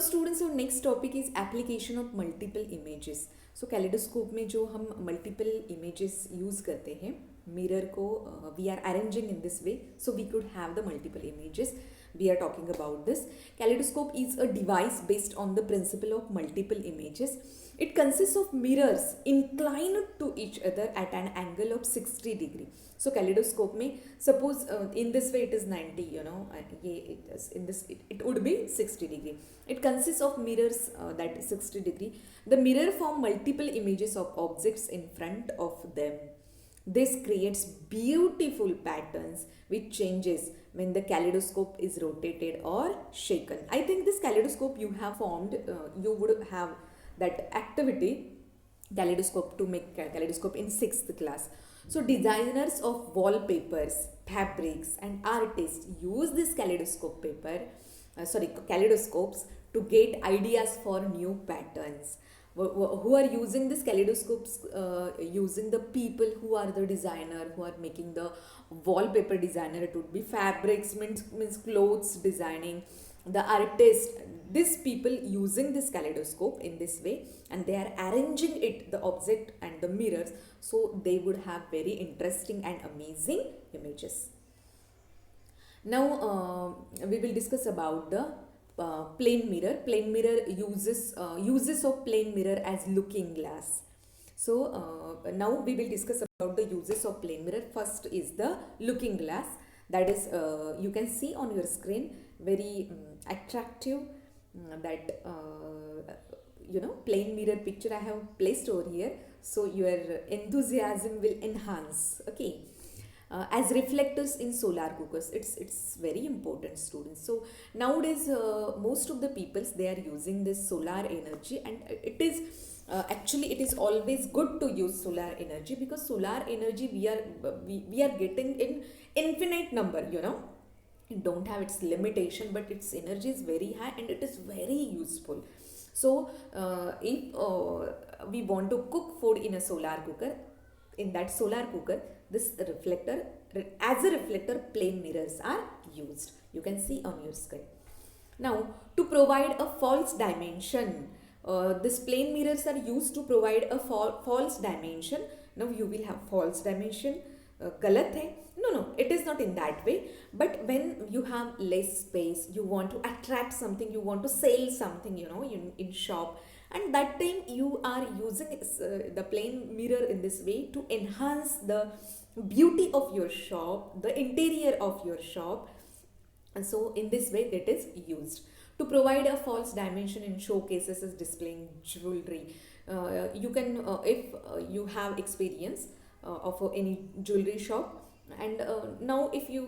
Students, और next topic is application of multiple images. So kaleidoscope में जो हम मल्टीपल इमेजेस यूज़ करते हैं, मिरर को we are arranging in this way so we could have the multiple images. We are talking about this. Kaleidoscope is a device based on the principle of multiple images. It consists of mirrors inclined to each other at an angle of 60 degree. So kaleidoscope में suppose in this way it is 90, ये it is in this it would be 60 degree. It consists of mirrors that is 60 degree. The mirror form multiple images of objects in front of them. This creates beautiful patterns which changes when the kaleidoscope is rotated or shaken. I think this kaleidoscope you have formed, you would have that activity kaleidoscope to make kaleidoscope in 6th class. So designers of wallpapers, fabrics and artists use this kaleidoscopes to get ideas for new patterns. Who are using this kaleidoscopes, using the people who are the designer, who are making the wallpaper designer. It would be fabrics, means clothes designing, the artist. These people using this kaleidoscope in this way, and they are arranging it, the object and the mirrors, so they would have very interesting and amazing images. Now we will discuss about the plane mirror. Plane mirror uses of plane mirror as looking glass. So now we will discuss about the uses of plane mirror. First is the looking glass. That is you can see on your screen, very attractive that plane mirror picture I have placed over here, so your enthusiasm will enhance. Okay. As reflectors in solar cookers, it's very important, students. So nowadays most of the peoples, they are using this solar energy, and it is actually it is always good to use solar energy, because solar energy we are getting in infinite number. It don't have its limitation, but its energy is very high and it is very useful. So if we want to cook food in a solar cooker, in that solar cooker, this reflector, as a reflector, plane mirrors are used. You can see on your screen. Now, to provide a false dimension, this plane mirrors are used to provide a false dimension. Now you will have false dimension. Galat hai? No, it is not in that way. But when you have less space, you want to attract something, you want to sell something, in shop, and that time you are using the plane mirror in this way to enhance the beauty of your shop, the interior of your shop. And so in this way it is used to provide a false dimension in showcases as displaying jewelry. You can if you have experience of any jewelry shop, and now if you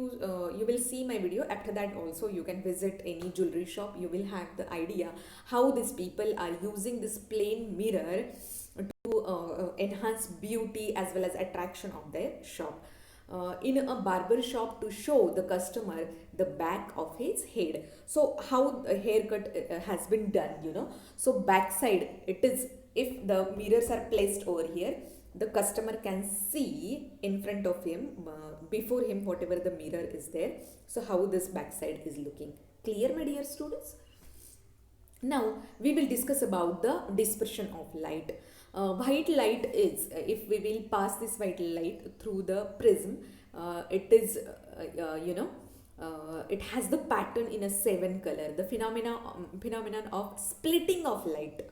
will see my video, after that also you can visit any jewelry shop, you will have the idea how these people are using this plane mirror to enhance beauty as well as attraction of their shop. In a barber shop, to show the customer the back of his head, so how a haircut has been done. So backside, it is, if the mirrors are placed over here, the customer can see in front of him, before him, whatever the mirror is there. So how this backside is looking. Clear, my dear students? Now we will discuss about the dispersion of light. White light is, if we will pass this white light through the prism, it is it has the pattern in a 7 color. The phenomenon of splitting of light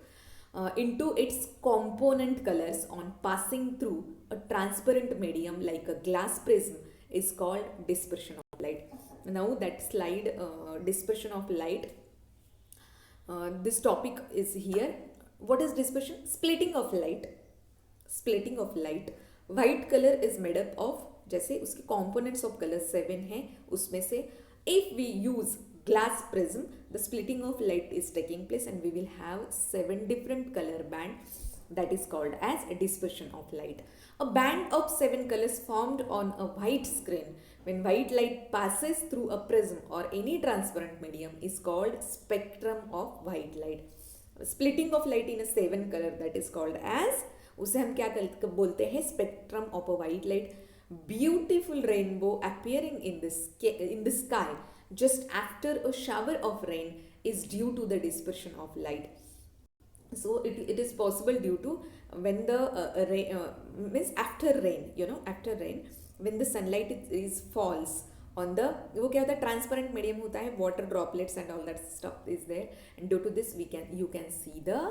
into its component colors on passing through a transparent medium like a glass prism is called dispersion of light. Now that slide, dispersion of light, this topic is here. What is dispersion? Splitting of light. Splitting of light. White color is made up of, जैसे उसके components of color 7 हैं, उसमें से if we use glass prism, the splitting of light is taking place, and we will have 7 different color band. That is called as a dispersion of light. A band of 7 colors formed on a white screen when white light passes through a prism or any transparent medium is called spectrum of white light. Splitting of light in a 7 color, that is called as, उसे हम क्या बोलते हैं, spectrum of a white light. Beautiful rainbow appearing in the sky just after a shower of rain is due to the dispersion of light. So it is possible due to when the rain means after rain, after rain, when the sunlight is falls on the, वो क्या होता है, transparent medium होता है, water droplets and all that stuff is there, and due to this you can see the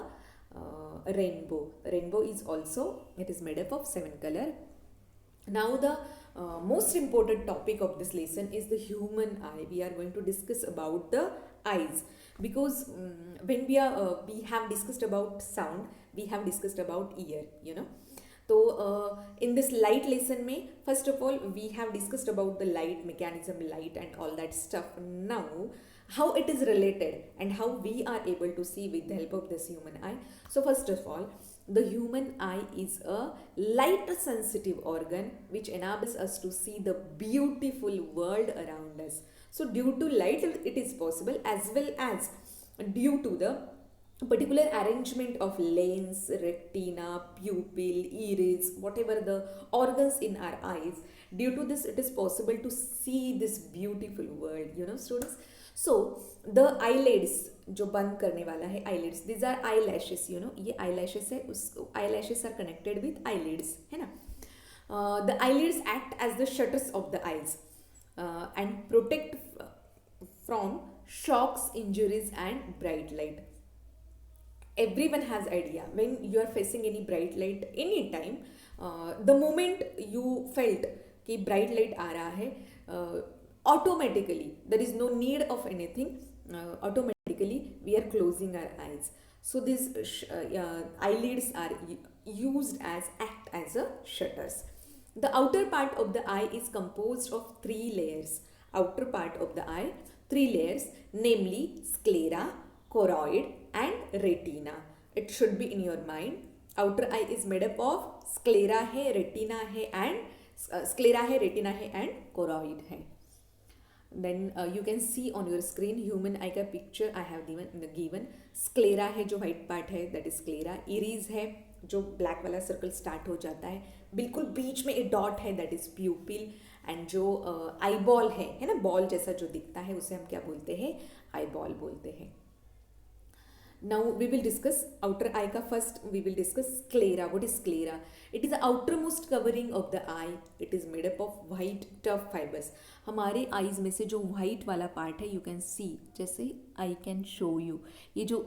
rainbow is also, it is made up of 7 color. Now the most important topic of this lesson is the human eye. We are going to discuss about the eyes, because when we have discussed about sound, we have discussed about ear, so in this light lesson में, first of all we have discussed about the light mechanism, light and all that stuff. Now how it is related and how we are able to see with the help of this human eye. So first of all, the human eye is a light sensitive organ which enables us to see the beautiful world around us. So due to light it is possible, as well as due to the particular arrangement of lens, retina, pupil, iris, whatever the organs in our eyes, due to this it is possible to see this beautiful world, students. So the eyelids, जो बंद करने वाला है eyelids, these are eyelashes, ये eyelashes है, उस eyelashes are connected with eyelids, है ना. The eyelids act as the shutters of the eyes and protect from shocks, injuries and bright light. Everyone has idea, when you are facing any bright light any time, the moment you felt कि bright light आ रहा है, automatically there is no need of anything, automatically we are closing our eyes. So these eyelids are used as act as a shutters. The outer part of the eye is composed of 3 layers. Outer part of the eye, 3 layers, namely sclera, choroid and retina. It should be in your mind. Outer eye is made up of sclera है, retina है and sclera है, retina है and choroid है. Then you can see on your screen human eye का picture I have given. Sclera है जो white part है, that is sclera. Iris है जो black वाला circle start हो जाता है, बिल्कुल बीच में एक dot है, that is pupil. एंड जो eyeball है ना, बॉल जैसा जो दिखता है, उसे हम क्या बोलते हैं, eyeball बोलते हैं. Now we will discuss outer eye का first. We will discuss sclera. What is sclera? It is the outermost covering of the eye. It is made up of white tough fibers. हमारे eyes में से जो white वाला part है, you can see, जैसे I can show you, ये जो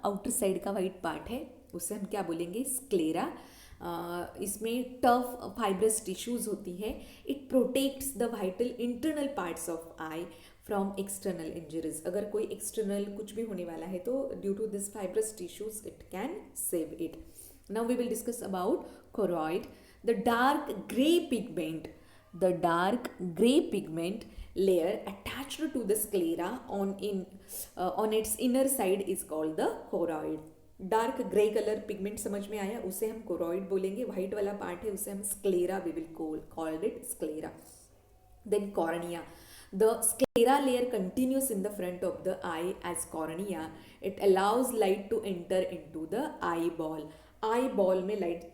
outer side का white part है, उसे हम क्या बोलेंगे, sclera. इसमें टफ फाइब्रस टिश्यूज होती है. It protects the vital internal parts of eye from external injuries. अगर कोई एक्सटर्नल कुछ भी होने वाला है तो due to this fibrous tissues it can save it. Now we will discuss about choroid. The dark gray pigment layer attached to the sclera on its inner side is called the choroid. Dark grey colour pigment समझ में आया, उसे हम choroid बोलेंगे. White वाला part है उसे हम sclera, we will called it sclera. Then cornea. The sclera layer continues in the front of the eye as cornea. It allows light to enter into the eyeball. Eyeball में light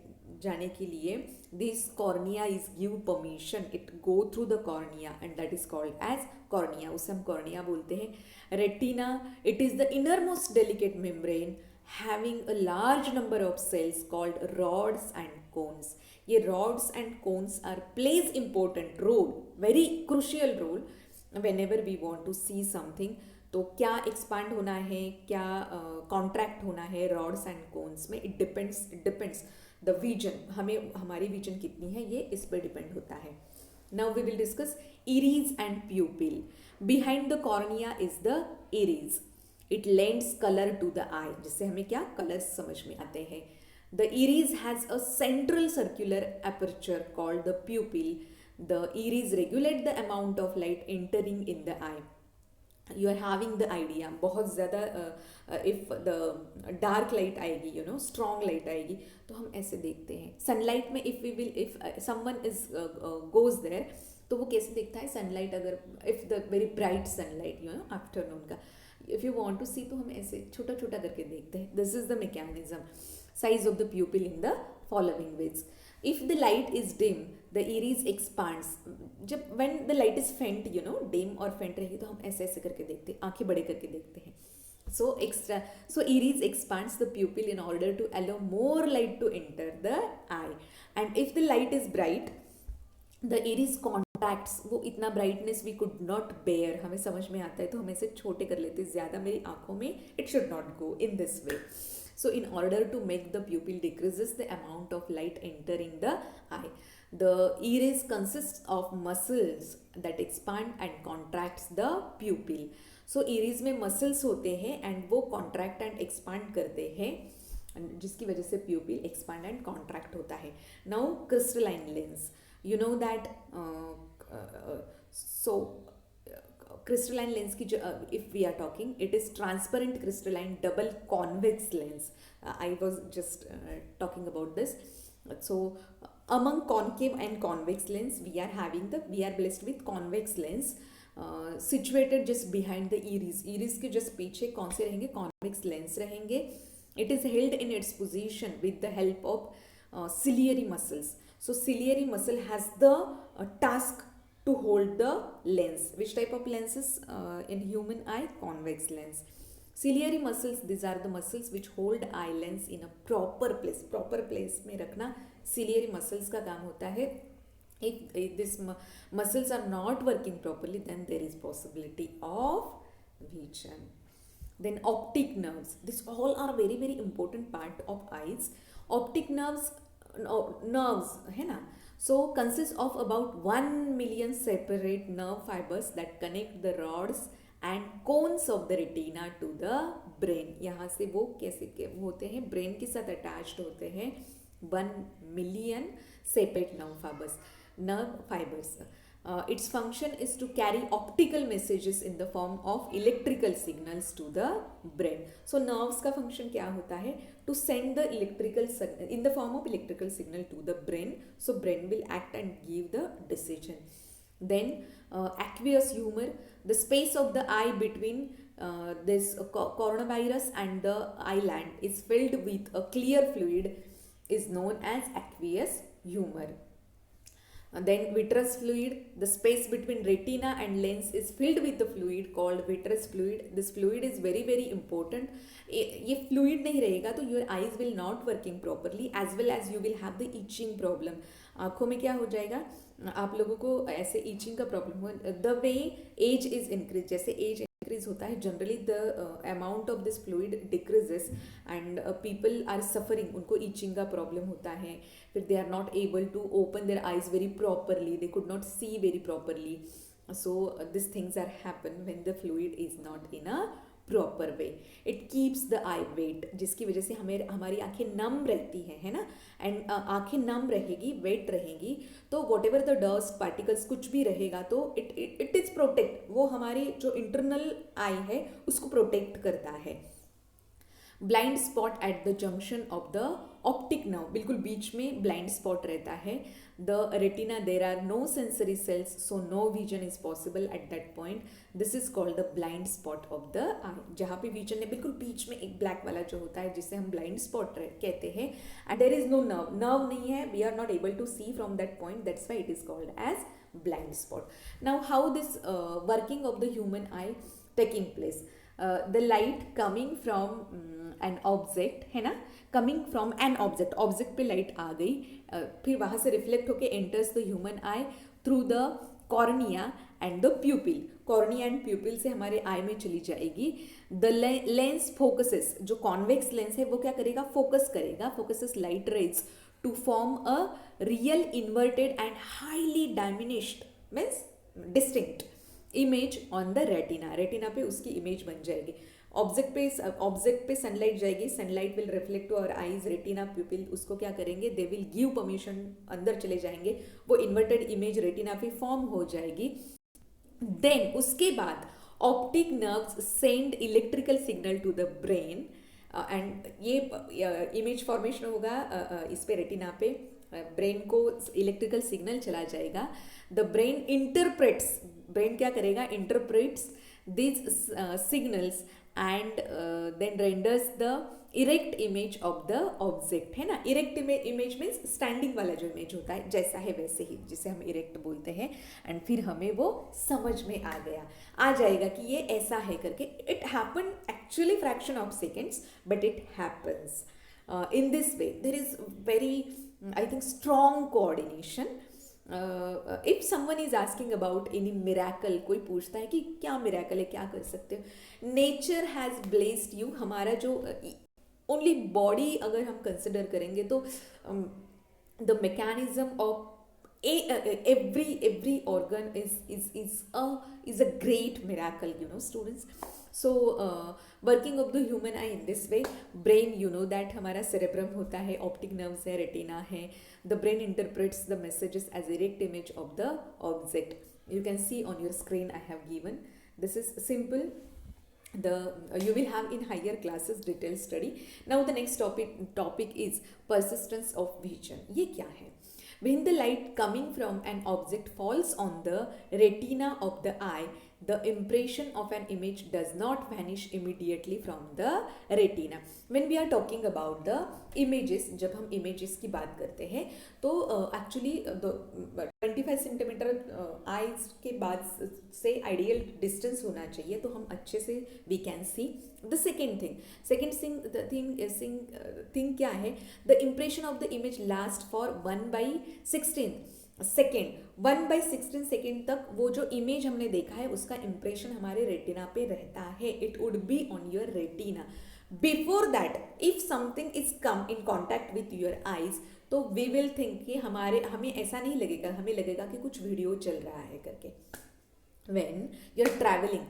जाने के लिए this cornea is give permission. It go through the cornea and that is called as cornea. उसे हम cornea बोलते हैं. Retina. It is the innermost delicate membrane having a large number of cells called rods and cones. ये rods and cones are plays important role, very crucial role whenever we want to see something. तो क्या expand होना है, क्या contract होना है rods and cones में, it depends the vision, हमें हमारी vision कितनी है ये इस पर depend होता है. Now we will discuss iris and pupil. Behind the cornea is the iris. It lends color to the eye, जिससे हमें क्या कलर्स समझ में आते हैं. The iris has a central circular aperture called the pupil. The iris regulate the amount of light entering in the eye. You are having the idea. बहुत ज़्यादा if the dark light आएगी, strong light आएगी, तो हम ऐसे देखते हैं. Sunlight में if someone is goes there, तो वो कैसे दिखता है sunlight, अगर if the very bright sunlight, afternoon का, if you want to see, तो हम ऐसे छोटा छोटा करके देखते हैं. This is the mechanism. Size of the pupil in the following ways. If the light is dim, the iris expands, जब when the light is faint, you know, dim और फेंट रहेगी तो हम ऐसे ऐसे करके देखते हैं, आंखें बड़े करके देखते हैं. So iris expands the pupil in order to allow more light to enter the eye. And if the light is bright, the iris contracts. वो इतना brightness we could not bear, हमें समझ में आता है तो हम ऐसे छोटे कर लेते हैं, ज़्यादा मेरी आंखों में it should not go in this way. So in order to make the pupil decreases the amount of light entering the eye. The iris consists of muscles that expand and contracts the pupil. सो इरीज में muscles होते हैं and वो contract and expand करते हैं, जिसकी वजह से प्यूपिल expand and contract होता है. Now crystalline lens, you know that, so crystalline lens की जो if we are talking, it is transparent crystalline double convex lens. I was just talking about this. So among concave and convex lens, we are blessed with convex lens situated just behind the iris. Iris के just पीछे कौन से रहेंगे? convex lens रहेंगे. It is held in its position with the help of ciliary muscles. So ciliary muscle has the task to hold the lens. Which type of lenses in human eye? Convex lens. Ciliary muscles, these are the muscles which hold eye lens in a proper place. Proper place में रखना ciliary muscles का काम होता है. If these muscles are not working properly, then there is possibility of vision. Then optic nerves. This all are very very important part of eyes. Optic nerves, nerves है ना. So consists of about 1 million separate nerve fibers that connect the rods and cones of the retina to the brain. यहाँ से वो कैसे होते हैं? Brain के साथ अटैच्ड होते हैं 1 million separate nerve fibers. Its function is to carry optical messages in the form of electrical signals to the brain. So nerves का function क्या होता है? To send the electrical in the form of electrical signal to the brain. So brain will act and give the decision. Then aqueous humor, the space of the eye between this coronavirus and the eyelid is filled with a clear fluid, is known as aqueous humor. Then vitreous fluid, the space between retina and lens is filled with the fluid called vitreous fluid. This fluid is very very important. ये fluid नहीं रहेगा तो your eyes will not working properly, as well as you will have the itching problem. आँखों में क्या हो जाएगा? आप लोगों को ऐसे itching का प्रॉब्लम हो. The way age is increased, जैसे age increase होता है, generally the amount of this fluid decreases and people are suffering. उनको itching का problem होता है. फिर they are not able to open their eyes very properly. They could not see very properly. So these things are happen when the fluid is not in a proper way. It keeps the eye wet, जिसकी वजह से हमारी आंखें नम रहती हैं, है ना. And आंखें नम रहेगी, वेट रहेगी, तो what ever the dust particles कुछ भी रहेगा तो इट इज प्रोटेक्ट. वो हमारी जो इंटरनल आई है उसको प्रोटेक्ट करता है. Blind spot at the junction of the optic nerve, बिल्कुल बीच में ब्लाइंड स्पॉट रहता है. The retina, there are no sensory cells, so no vision is possible at that point. This is called the blind spot of the eye. जहाँ पे vision है बिल्कुल बीच में एक ब्लैक वाला जो होता है जिसे हम ब्लाइंड स्पॉट कहते हैं. And there is no nerve नहीं है, we are not able to see from that point, that's why it is called as blind spot. Now how this working of the human eye taking place? The light coming from an object, है ना, coming from an object पे light आ गई, फिर वहाँ से reflect होके enters the human eye through the cornea and the pupil. Cornea and pupil से हमारे आई में चली जाएगी. द लेंस फोकसेस, जो कॉन्वेक्स लेंस है वो क्या करेगा? फोकस करेगा, focuses light rays to form a real inverted and highly diminished means distinct image on the retina. Retina पे उसकी इमेज बन जाएगी. ऑब्जेक्ट पे सनलाइट जाएगी, sunlight will reflect to our eyes, retina, pupil उसको क्या करेंगे? दे विल गिव परमिशन, अंदर चले जाएंगे, वो इन्वर्टेड इमेज रेटिना पे फॉर्म हो जाएगी. देन उसके बाद optic nerves send electrical signal to the brain and ये इमेज फॉर्मेशन होगा इस पे रेटिना पे, ब्रेन को इलेक्ट्रिकल सिग्नल चला जाएगा. द ब्रेन इंटरप्रेट्स, ब्रेन क्या करेगा? Interprets these signals and then renders the erect image of the object, है ना. इरेक्ट इमेज मीन्स स्टैंडिंग वाला जो इमेज होता है, जैसा है वैसे ही, जिसे हम इरेक्ट बोलते हैं. एंड फिर हमें वो समझ में आ जाएगा कि ये ऐसा है करके. It happen actually fraction of seconds, but it happens in this way. There is very, I think, strong coordination. If someone is asking about any miracle, कोई पूछता है कि क्या miracle है, क्या कर सकते हो, nature has blessed you. हमारा जो only body अगर हम consider करेंगे तो the mechanism of every organ is a great miracle, you know, students. So working of the human eye in this way, brain, you know that हमारा cerebrum होता है, optic nerves है, retina है. The brain interprets the messages as erect image of the object. You can see on your screen I have given. This is simple. You will have in higher classes detailed study. Now the next topic is persistence of vision. ये क्या है? When the light coming from an object falls on the retina of the eye, the impression of an image does not vanish immediately from the retina. When we are talking about the images, जब हम images की बात करते हैं तो actually 25 centimetre eyes के बाद से आइडियल डिस्टेंस होना चाहिए, तो हम अच्छे से we can see. The second thing क्या है? The impression of the image lasts for 1/16 second. 1/16 second तक वो जो इमेज हमने देखा है उसका इंप्रेशन हमारे रेटिना पे रहता है. It would be on your retina. Before that if something is come in contact with your eyes, तो वी विल थिंक कि हमें ऐसा नहीं लगेगा, हमें लगेगा कि कुछ वीडियो चल रहा है करके. व्हेन यू आर ट्रैवलिंग,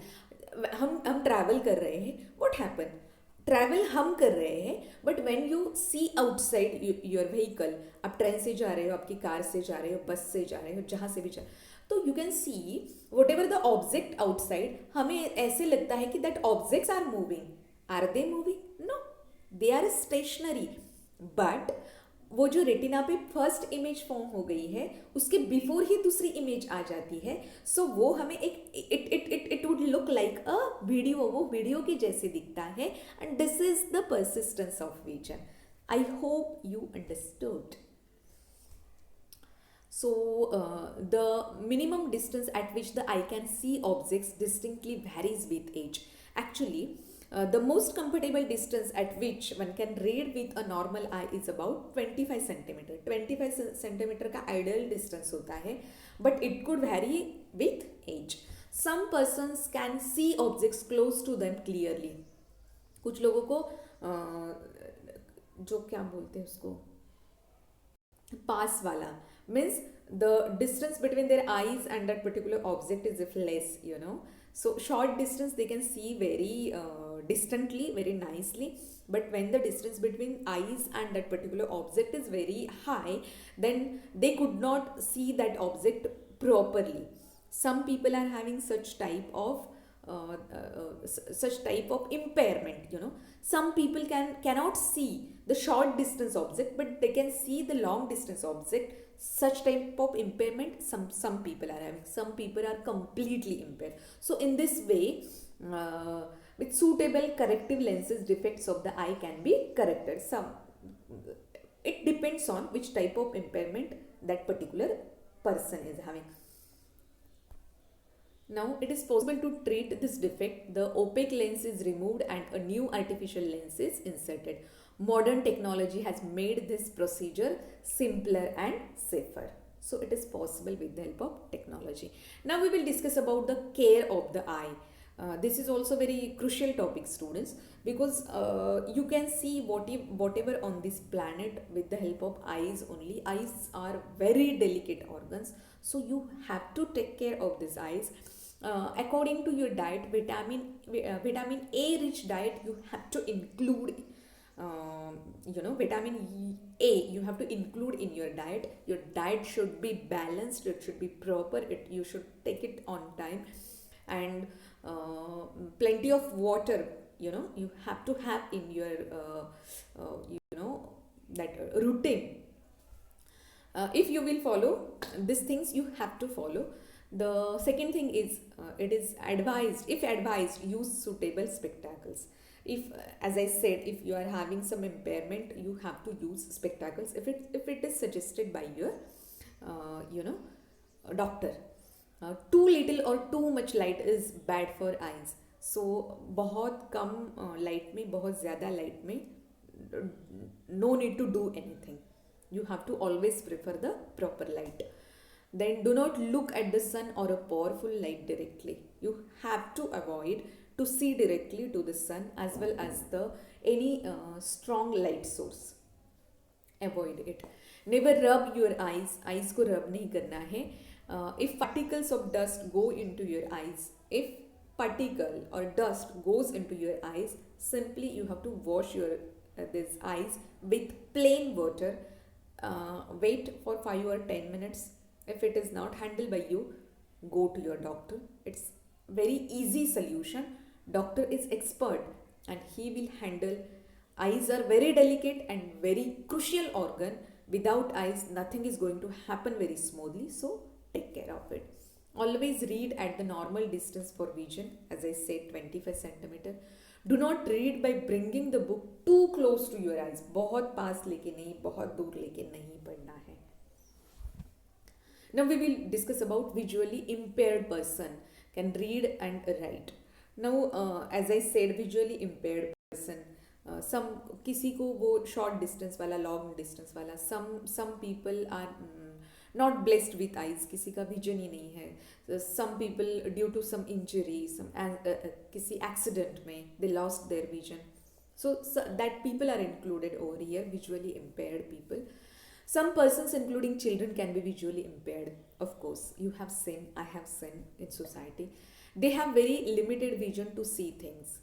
हम ट्रैवल कर रहे हैं, व्हाट हैपन? ट्रैवल हम कर रहे हैं, but when you see outside your vehicle, आप ट्रेन से जा रहे हो, आपकी कार से जा रहे हो, बस से जा रहे हो, जहाँ से भी जा, तो you can see whatever the object outside. हमें ऐसे लगता है कि that objects are moving. Are they moving? No, they are stationary. But वो जो रेटिना पे फर्स्ट इमेज फॉर्म हो गई है, उसके बिफोर ही दूसरी इमेज आ जाती है. सो वो हमें एक it would look like a video, वो वीडियो के जैसे दिखता है. And this is the persistence of vision. I hope you understood. So the minimum distance at which the eye can see objects distinctly varies with age. Actually, the most comfortable distance at which one can read with a normal eye is about 25 centimeter. 25 centimeter का ideal distance होता है, but it could vary with age. Some persons can see objects close to them clearly. कुछ लोगों को जो क्या बोलते हैं उसको, पास वाला, means the distance between their eyes and that particular object is if less, you know. So short distance they can see very distantly, very nicely, but when the distance between eyes and that particular object is very high, then they could not see that object properly. Some people are having such type of impairment, you know. Some people cannot see the short distance object, but they can see the long distance object. Such type of impairment some people are having. Some people are completely impaired. So in this way, with suitable corrective lenses, defects of the eye can be corrected. It depends on which type of impairment that particular person is having. Now it is possible to treat this defect. The opaque lens is removed and a new artificial lens is inserted. Modern technology has made this procedure simpler and safer. So it is possible with the help of technology. Now we will discuss about the care of the eye. This is also very crucial topic, students, because you can see whatever on this planet with the help of eyes only. Eyes are very delicate organs, so you have to take care of these eyes. According to your diet, vitamin A rich diet you have to include. Vitamin A you have to include in your diet. Your diet should be balanced, it should be proper, you should take it on time, and plenty of water, you have to have in your that routine. If you will follow these things, you have to follow. The second thing is it is advised, if advised, use suitable spectacles. If as I said, if you are having some impairment, you have to use spectacles if it is suggested by your you know doctor. Too little or too much light is bad for eyes. So बहुत कम light में, बहुत ज़्यादा light में, no need to do anything. You have to always prefer the proper light. Then do not look at the sun or a powerful light directly. You have to avoid to see directly to the sun as well as the any strong light source. Avoid it. Never rub your eyes. Eyes को rub नहीं करना है. If particles of dust go into your eyes, if particle or dust goes into your eyes, simply you have to wash your these eyes with plain water. Wait for 5 or 10 minutes. If it is not handled by you, go to your doctor. It's very easy solution. Doctor is expert and he will handle. Eyes are very delicate and very crucial organ. Without eyes, nothing is going to happen very smoothly. So take care of it. Always read at the normal distance for vision. As I said, 25 centimeter. Do not read by bringing the book too close to your eyes. बहुत पास लेके नहीं, बहुत दूर लेके नहीं पढ़ना है. Now we will discuss about visually impaired person can read and write. Now as I said, visually impaired person, some किसी को वो short distance वाला, long distance वाला, some people are not blessed with eyes, किसी का vision ही नहीं है. Some people due to some injury, some किसी accident में they lost their vision. So that people are included over here, visually impaired people. Some persons including children can be visually impaired. Of course, you have seen, I have seen in society. They have very limited vision to see things.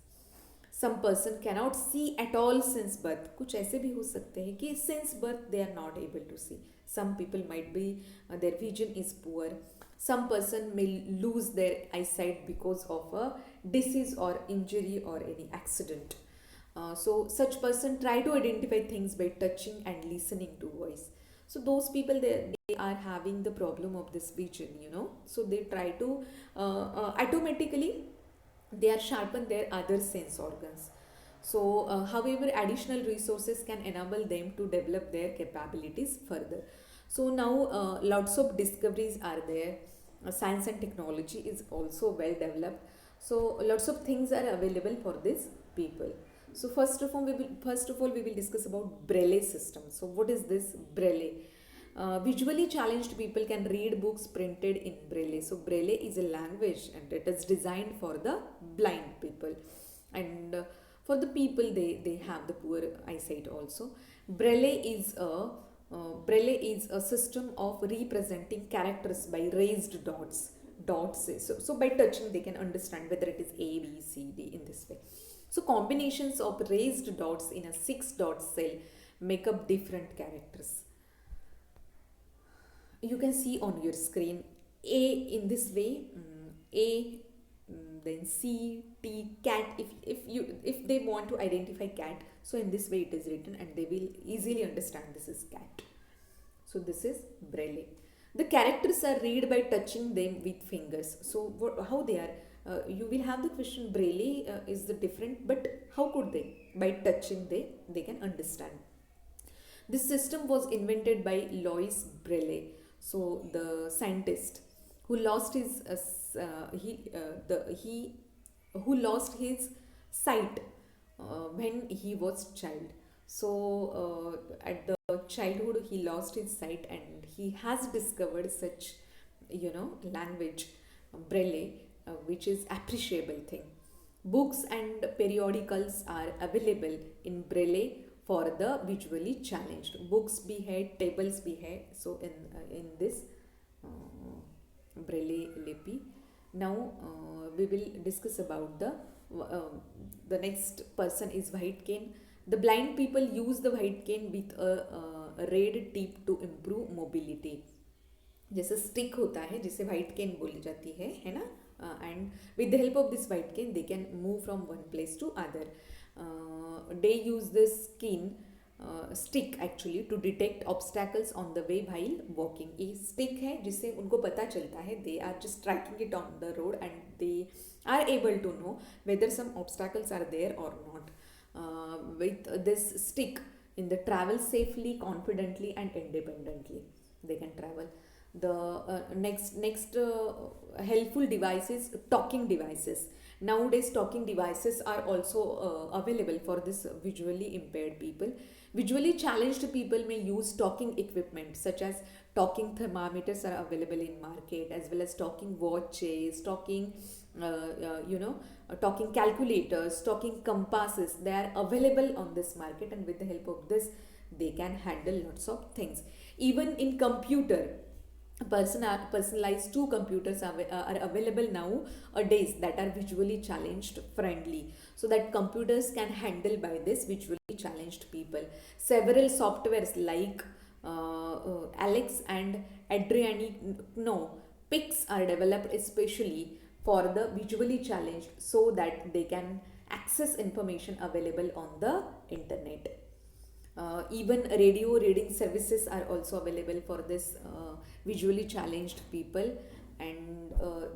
Some person cannot see at all since birth. कुछ ऐसे भी हो सकते हैं कि since birth they are not able to see. Some people might be their vision is poor. Some person may lose their eyesight because of a disease or injury or any accident. So such person try to identify things by touching and listening to voice. So those people they are having the problem of this vision, you know. So they try to automatically they are sharpen their other sense organs. So however, additional resources can enable them to develop their capabilities further. So now lots of discoveries are there. Science and technology is also well developed. So lots of things are available for these people. So first of all we will discuss about Braille system. So what is this Braille? Visually challenged people can read books printed in Braille. So Braille is a language and it is designed for the blind people, and for the people they have the poor eyesight also. Braille is a system of representing characters by raised dots. So by touching they can understand whether it is A, B, C, D in this way. So combinations of raised dots in a 6-dot cell make up different characters. You can see on your screen A in this way, A, then C, T, cat. If they want to identify cat, so in this way it is written and they will easily understand this is cat. So this is Braille. The characters are read by touching them with fingers. So how they are? You will have the question, Braille is the different, but how could they? By touching they can understand. This system was invented by Louis Braille. So the scientist who lost his who lost his sight when he was child. So at the childhood he lost his sight and he has discovered such language Braille, which is appreciable thing. Books and periodicals are available in Braille for the visually challenged. Books भी है, tables भी है. So in this Braille लिपि. Now we will discuss about the next person is white cane. The blind people use the white cane with a red tip to improve mobility. जैसे stick होता है जिसे white cane बोली जाती है ना? And with the help of this white cane they can move from one place to other. They use this cane stick actually to detect obstacles on the way while walking. ये stick है जिससे उनको पता चलता है, they are just tracking it on the road and they are able to know whether some obstacles are there or not. With this stick, in the travel safely, confidently and independently, they can travel. The next helpful devices, talking devices. Nowadays talking devices are also available for this visually impaired people. Visually challenged people may use talking equipment such as talking thermometers are available in market, as well as talking watches, talking talking calculators, talking compasses. They are available on this market, and with the help of this they can handle lots of things. Even in computer, personalized two computers are available nowadays that are visually challenged friendly, so that computers can handle by this visually challenged people. Several softwares like Alex and Adriano Pix are developed especially for the visually challenged, so that they can access information available on the internet. Even radio reading services are also available for this visually challenged people, and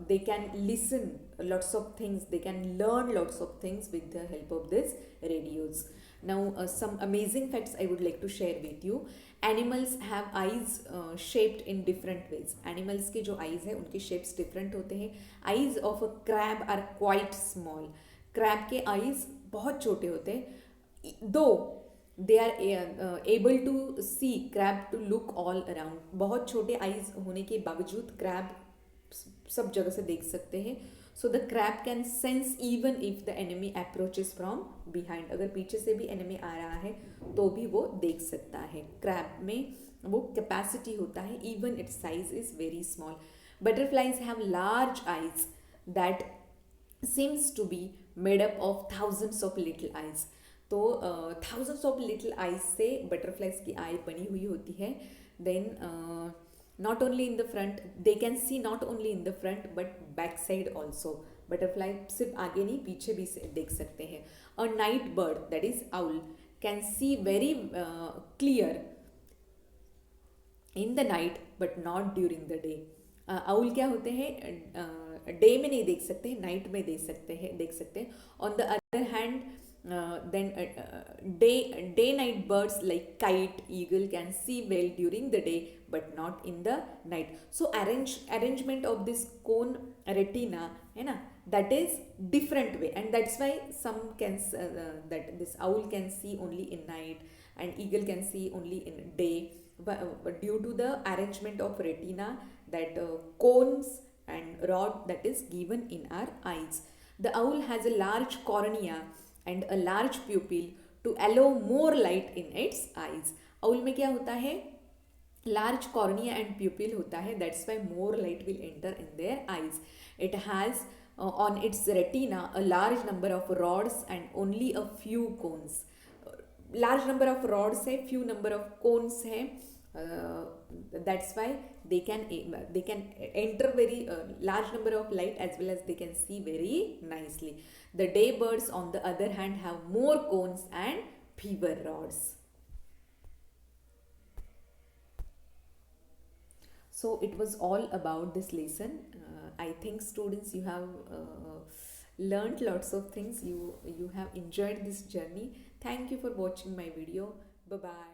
they can listen lots of things, they can learn lots of things with the help of this radios. Now some amazing facts I would like to share with you. Animals have eyes shaped in different ways. Animals के जो eyes है उनके shapes different होते हैं. Eyes of a crab are quite small. Crab के eyes बहुत छोटे होते हैं. Though they are able to see, crab to look all around. बहुत छोटे eyes होने के बावजूद crab सब जगह से देख सकते हैं. So the crab can sense even if the enemy approaches from behind. अगर पीछे से भी enemy आ रहा है तो भी वो देख सकता है. crab में वो capacity होता है, even its size is very small. Butterflies have large eyes that seems to be made up of thousands of little eyes. तो thousands of little eyes से butterflies की eye बनी हुई होती है. Then not only in the front, they can see not only in the front but back side also. Butterfly सिर्फ आगे नहीं पीछे भी देख सकते हैं. A night bird, that is owl, can see very clear in the night but not during the day. Owl क्या होते हैं, डे में नहीं देख सकते हैं, नाइट में देख सकते हैं. On the other hand, then day night birds like kite, eagle can see well during the day but not in the night. So arrangement of this cone retina है ना, that is different way, and that's why some can that this owl can see only in night and eagle can see only in day, but due to the arrangement of retina, that cones and rod that is given in our eyes. The owl has a large cornea and a large pupil to allow more light in its eyes. owl में क्या होता है, large cornea and pupil होता है, that's why more light will enter in their eyes. It has on its retina a large number of rods and only a few cones. large number of rods है, few number of cones है. That's why they can enter very large number of light, as well as they can see very nicely. The day birds on the other hand have more cones and fewer rods. So it was all about this lesson. I think students, you have learned lots of things, you have enjoyed this journey. Thank you for watching my video. Bye bye.